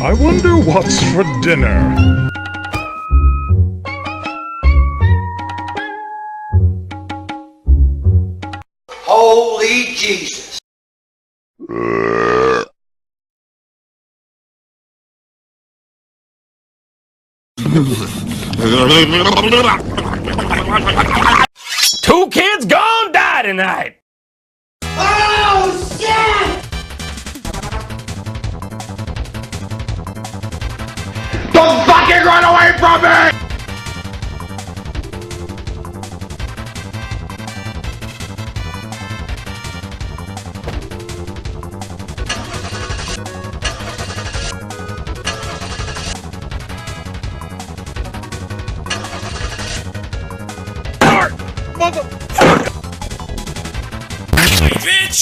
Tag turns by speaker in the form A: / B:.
A: I wonder what's for dinner.
B: Holy Jesus!
C: Two kids gone die tonight.
B: Oh, shit!
C: Don't fucking run away from me! Motherfucker! Bitch!